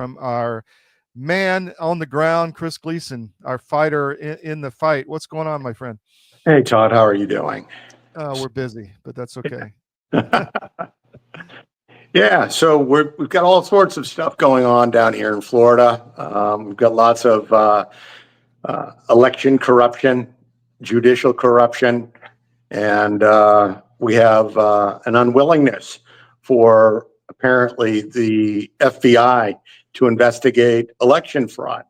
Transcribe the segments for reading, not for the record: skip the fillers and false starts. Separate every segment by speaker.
Speaker 1: from our man on the ground, Chris Gleason, our fighter in the fight. What's going on, my friend?
Speaker 2: Hey, Todd, how are you doing?
Speaker 1: We're busy, but that's okay.
Speaker 2: Yeah, so we've got all sorts of stuff going on down here in Florida. We've got lots of election corruption, judicial corruption, and we have an unwillingness for apparently the FBI to investigate election fraud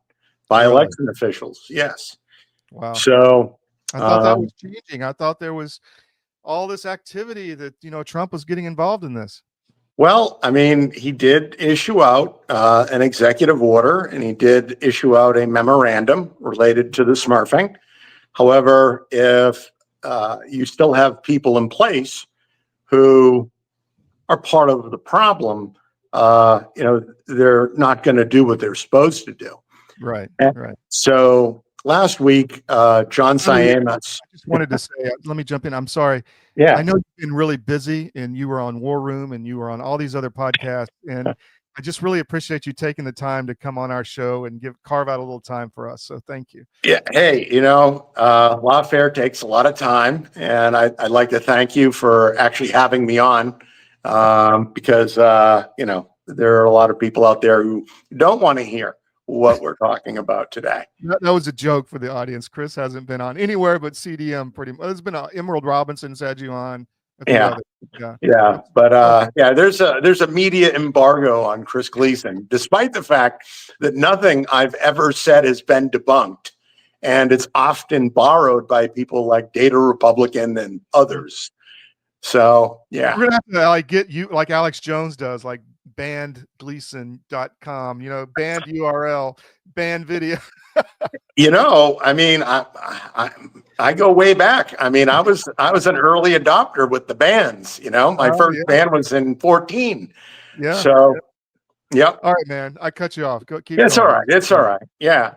Speaker 2: by election officials. Yes.
Speaker 1: Wow.
Speaker 2: So
Speaker 1: I thought that was changing. I thought there was all this activity that, Trump was getting involved in this.
Speaker 2: Well, I mean, he did issue out an executive order, and he did issue out a memorandum related to the smurfing. However, if you still have people in place who are part of the problem, they're not going to do what they're supposed to do.
Speaker 1: Right.
Speaker 2: So last week, John Siamas.
Speaker 1: I just wanted to say, let me jump in. I'm sorry.
Speaker 2: Yeah.
Speaker 1: I know you've been really busy, and you were on War Room and you were on all these other podcasts, and I just really appreciate you taking the time to come on our show and carve out a little time for us. So thank you.
Speaker 2: Yeah. Hey, lawfare takes a lot of time, and I'd like to thank you for actually having me on, because there are a lot of people out there who don't want to hear what we're talking about today.
Speaker 1: That was a joke for the audience. Chris hasn't been on anywhere but CDM pretty much. There's been Emerald Robinson's had you on.
Speaker 2: Yeah. But there's a media embargo on Chris Gleason, despite the fact that nothing I've ever said has been debunked, and it's often borrowed by people like Gettr Republican and others. So yeah,
Speaker 1: we're gonna have to get you like Alex Jones does, like bandgleason.com, banned URL, banned video.
Speaker 2: I mean, I go way back. I mean, I was an early adopter with the bands. My first band was in 2014.
Speaker 1: Yeah.
Speaker 2: So, yep.
Speaker 1: All right, man. I cut you off. Keep
Speaker 2: It's
Speaker 1: going.
Speaker 2: all right. It's all right. Yeah.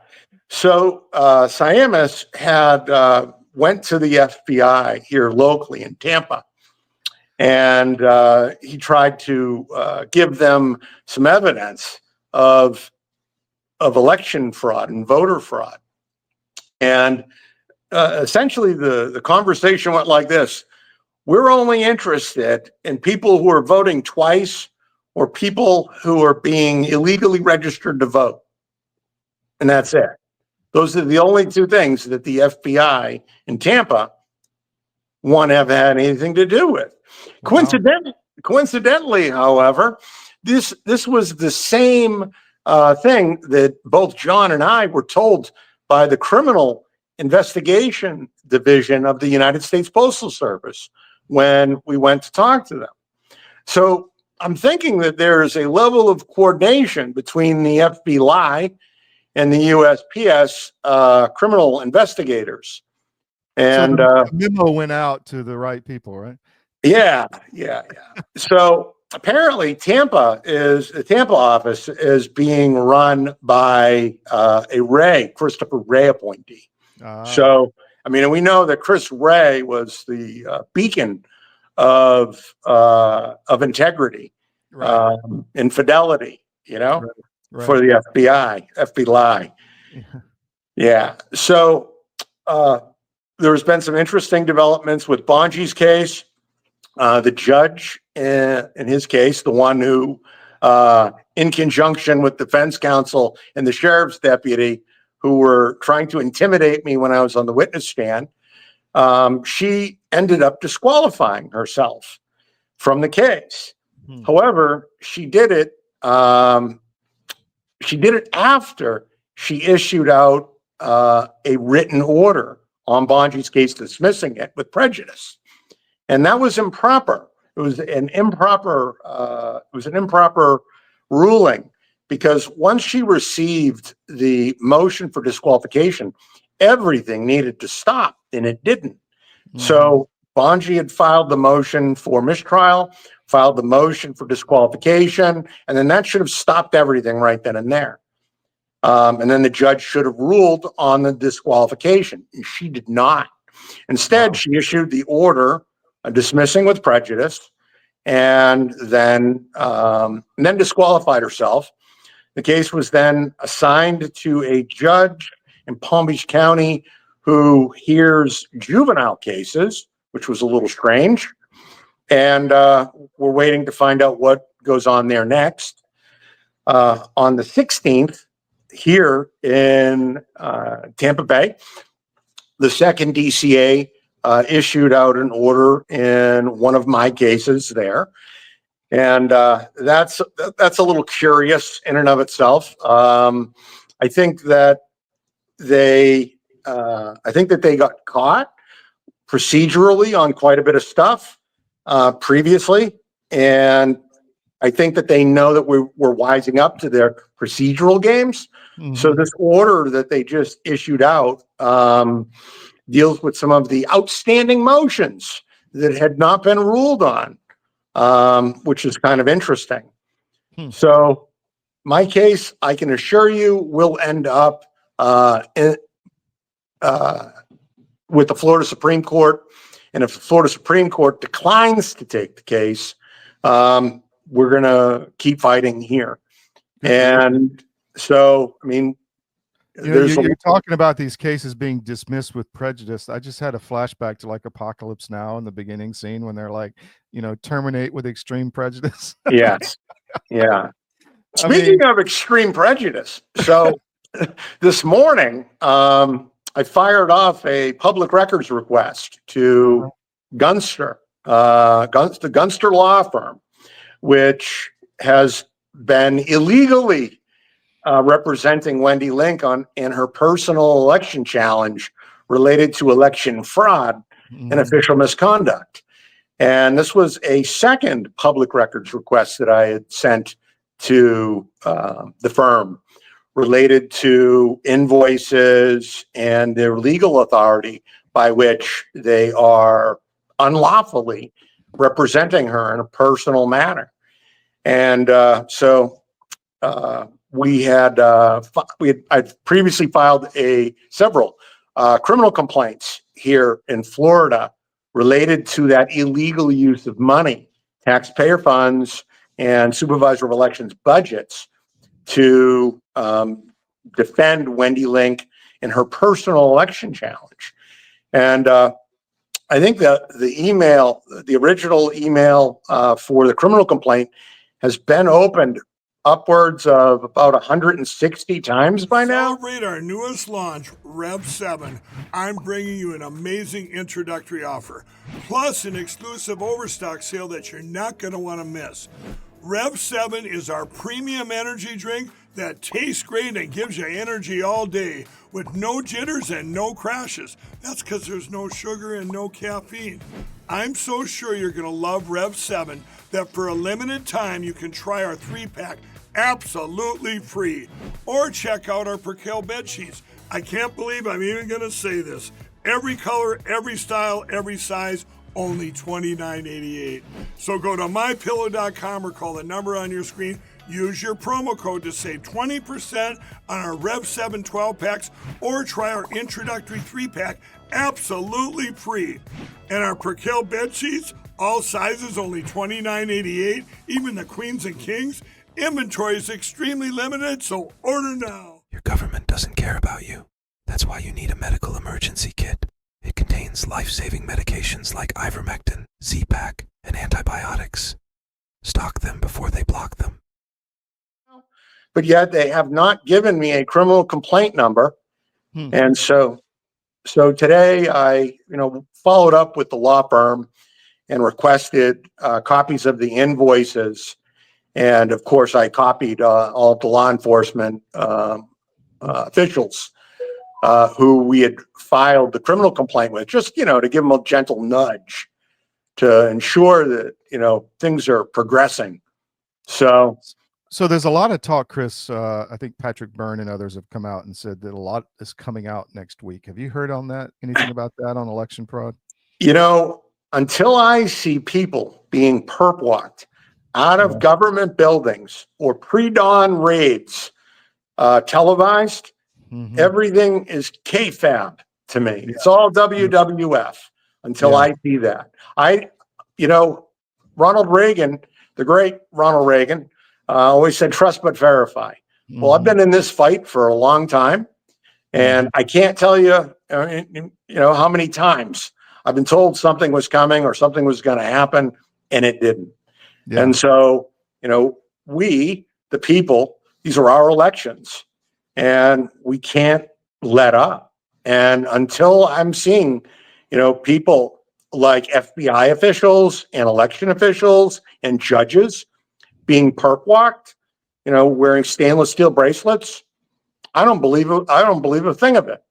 Speaker 2: So Siamas had went to the FBI here locally in Tampa, and he tried to give them some evidence of election fraud and voter fraud. And essentially the conversation went like this: we're only interested in people who are voting twice or people who are being illegally registered to vote. And that's it. Those are the only two things that the FBI in Tampa want to have had anything to do with. Wow. Coincidentally, however, this was the same thing that both John and I were told by the Criminal Investigation Division of the United States Postal Service when we went to talk to them. So I'm thinking that there is a level of coordination between the FBI and the USPS criminal investigators. And
Speaker 1: so the memo went out to the right people, right?
Speaker 2: Yeah. So apparently the Tampa office is being run by a Christopher Wray appointee. So, I mean, we know that Chris Wray was the beacon of integrity, and fidelity, for the FBI. Yeah. So there's been some interesting developments with Bongi's case. The judge in his case, the one who, in conjunction with defense counsel and the sheriff's deputy who were trying to intimidate me when I was on the witness stand, she ended up disqualifying herself from the case. However, she did it after she issued out a written order on Bongi's case dismissing it with prejudice. And that was improper. It was an improper ruling, because once she received the motion for disqualification, everything needed to stop, and it didn't. So Bongi had filed the motion for mistrial, filed the motion for disqualification, and then that should have stopped everything right then and there. And then the judge should have ruled on the disqualification, and she did not. Instead, she issued the order dismissing with prejudice, and then disqualified herself. The case was then assigned to a judge in Palm Beach County who hears juvenile cases, which was a little strange. And we're waiting to find out what goes on there next. On the 16th, here in Tampa Bay, the second DCA issued out an order in one of my cases there. And that's a little curious in and of itself. I think that they got caught procedurally on quite a bit of stuff previously, and I think that they know that we're wising up to their procedural games. Mm-hmm. So this order that they just issued out deals with some of the outstanding motions that had not been ruled on, which is kind of interesting. So my case, I can assure you, will end up with the Florida Supreme Court. And if the Florida Supreme Court declines to take the case, we're going to keep fighting here. And so, I mean,
Speaker 1: you're talking about these cases being dismissed with prejudice. I just had a flashback to like Apocalypse Now in the beginning scene when they're like, terminate with extreme prejudice.
Speaker 2: Yes. Yeah. Speaking of extreme prejudice, so this morning, I fired off a public records request to Gunster, the Gunster law firm, which has been illegally representing Wendy Link in her personal election challenge related to election fraud and official misconduct. And this was a second public records request that I had sent to the firm related to invoices and their legal authority by which they are unlawfully representing her in a personal manner. And so I'd previously filed several criminal complaints here in Florida related to that illegal use of money, taxpayer funds, and supervisor of elections budgets to defend Wendy Link in her personal election challenge. And I think that the original email for the criminal complaint has been opened upwards of about 160 times by now.
Speaker 3: Celebrate our newest launch, Rev 7. I'm bringing you an amazing introductory offer, plus an exclusive overstock sale that you're not going to want to miss. Rev 7 is our premium energy drink that tastes great and gives you energy all day with no jitters and no crashes. That's because there's no sugar and no caffeine. I'm so sure you're going to love Rev 7 that for a limited time you can try our 3-pack absolutely free. Or check out our Percale bed sheets. I can't believe I'm even going to say this. Every color, every style, every size, only $29.88. So go to mypillow.com or call the number on your screen. Use your promo code to save 20% on our Rev 7 12-packs or try our introductory 3-pack absolutely free. And our Percale bed sheets, all sizes only $29.88, even the queens and kings. Inventory is extremely limited, so order now.
Speaker 4: Your government doesn't care about you. That's why you need a medical emergency kit. It contains life-saving medications like ivermectin, Z-Pak, and antibiotics. Stock them before they block them.
Speaker 2: But yet they have not given me a criminal complaint number. And so today I, followed up with the law firm and requested copies of the invoices. And of course, I copied all of the law enforcement officials who we had filed the criminal complaint with, just, to give them a gentle nudge to ensure that, things are progressing. So
Speaker 1: there's a lot of talk, Chris. I think Patrick Byrne and others have come out and said that a lot is coming out next week. Have you heard on that? Anything about that on election fraud?
Speaker 2: Until I see people being perp walked out of government buildings or pre-dawn raids televised, everything is KFAB to me. Yeah. It's all WWF until I see that. Ronald Reagan, the great Ronald Reagan, always said, trust but verify. Well, I've been in this fight for a long time, and I can't tell you, how many times I've been told something was coming or something was going to happen, and it didn't.
Speaker 1: Yeah.
Speaker 2: And so, we, the people, these are our elections, and we can't let up. And until I'm seeing, people like FBI officials and election officials and judges being perp walked, wearing stainless steel bracelets, I don't believe it. I don't believe a thing of it.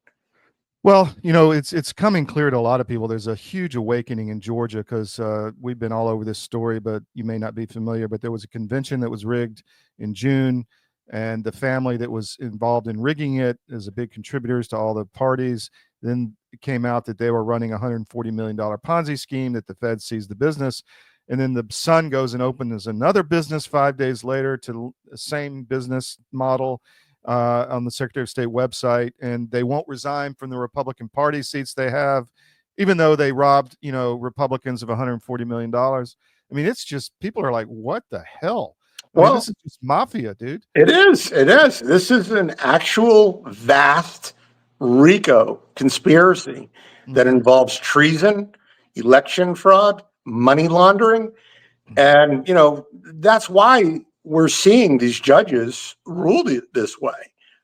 Speaker 1: Well, it's coming clear to a lot of people. There's a huge awakening in Georgia because we've been all over this story, but you may not be familiar. But there was a convention that was rigged in June, and the family that was involved in rigging it is a big contributors to all the parties. Then it came out that they were running a $140 million Ponzi scheme, that the Fed seized the business. And then the son goes and opens another business 5 days later to the same business model on the Secretary of State website, and they won't resign from the Republican Party seats they have, even though they robbed, Republicans of $140 million. I mean, it's just, people are like, what the hell? I mean, this is just mafia, dude.
Speaker 2: It is. It is. This is an actual vast RICO conspiracy that involves treason, election fraud, money laundering. And, that's why we're seeing these judges ruled this way.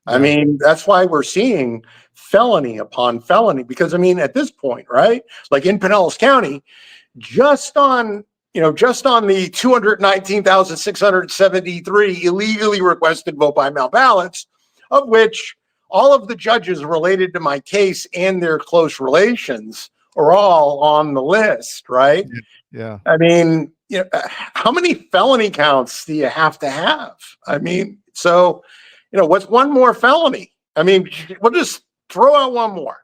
Speaker 2: I mean, that's why we're seeing felony upon felony, because at this point, right? Like in Pinellas County, just on the 219,673 illegally requested vote by mail ballots, of which all of the judges related to my case and their close relations are all on the list, right?
Speaker 1: Yeah.
Speaker 2: I mean, how many felony counts do you have to have? I mean, so, what's one more felony? I mean, we'll just throw out one more.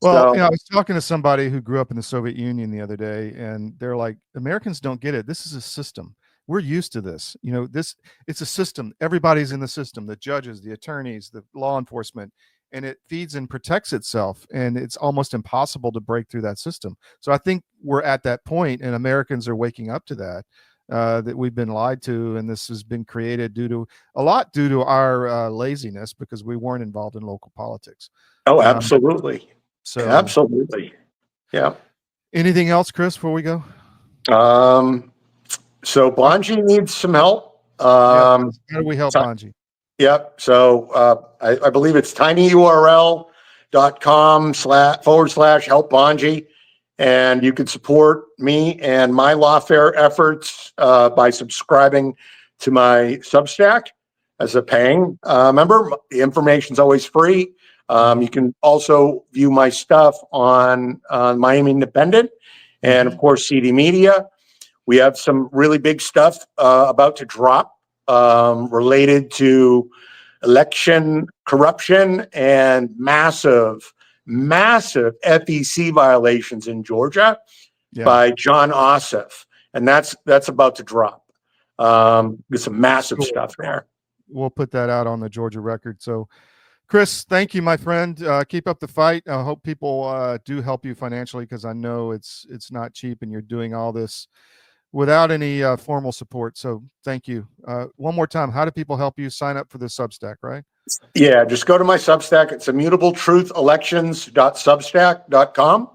Speaker 1: Well, I was talking to somebody who grew up in the Soviet Union the other day, and they're like, Americans don't get it. This is a system. We're used to this. It's a system. Everybody's in the system, the judges, the attorneys, the law enforcement, and it feeds and protects itself. And it's almost impossible to break through that system. So I think we're at that point, and Americans are waking up to that, that we've been lied to. And this has been created due to our laziness, because we weren't involved in local politics.
Speaker 2: Oh, absolutely.
Speaker 1: So
Speaker 2: absolutely. Yeah.
Speaker 1: Anything else, Chris, before we go?
Speaker 2: So Bonji needs some help.
Speaker 1: How do we help Bonji?
Speaker 2: Yep. So I believe it's tinyurl.com//help Bonji. And you can support me and my lawfare efforts by subscribing to my Substack as a paying member. The information's always free. You can also view my stuff on Miami Independent and, of course, CD Media. We have some really big stuff about to drop related to election corruption and massive FEC violations in Georgia by John Ossoff. And that's about to drop. There's some massive stuff there.
Speaker 1: We'll put that out on the Georgia Record. So, Chris, thank you, my friend. Keep up the fight. I hope people do help you financially, because I know it's not cheap, and you're doing all this without any formal support. So thank you. One more time, how do people help you? Sign up for the Substack, right?
Speaker 2: Yeah, just go to my Substack. It's immutabletruthelections.substack.com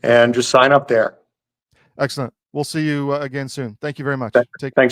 Speaker 2: and just sign up there.
Speaker 1: Excellent. We'll see you again soon. Thank you very much.
Speaker 2: Thanks.